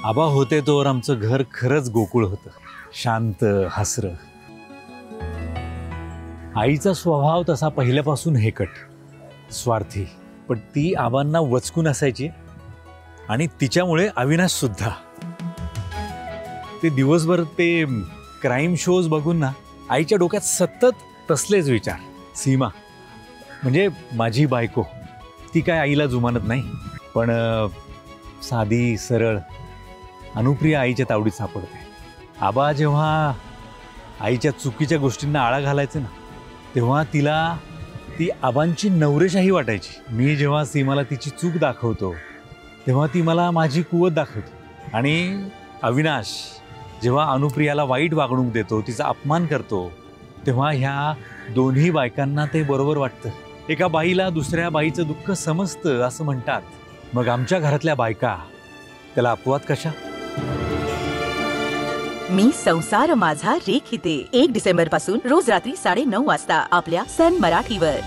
आबा होते तोवर आमचं घर खरंच गोकुळ होतं, शांत हसरं. आईचा स्वभाव तसा पहिल्यापासून हेकट, स्वार्थी, पण ती आबांना वचकून असायची. आणि तिच्यामुळे अविनाश सुद्धा. ते दिवसभर ते क्राईम शोज बघून ना आईच्या डोक्यात सतत तसलेच विचार. सीमा म्हणजे माझी बायको, ती काय आईला जुमानत नाही, पण साधी सरळ अनुप्रिया आईच्या तावडीत सापडते. आबा जेव्हा आईच्या चुकीच्या गोष्टींना आळा घालायचे ना, तेव्हा तिला ती आबांची नवरेशाही वाटायची. मी जेव्हा सीमाला तिची चूक दाखवतो तेव्हा ती मला माझी कुवत दाखवते. आणि अविनाश जेव्हा अनुप्रियाला वाईट वागणूक देतो, तिचा अपमान करतो, तेव्हा ह्या दोन्ही बायकांना ते बरोबर वाटतं. एका बाईला दुसऱ्या बाईचं दुःख समजतं असं म्हणतात. मग आमच्या घरातल्या बायका त्याला अपवाद कशा? मी संसार माझा रेखिते 1 डिसेंबर पासून रोज रात्री 9:30 वाजता आपल्या सन मराठीवर.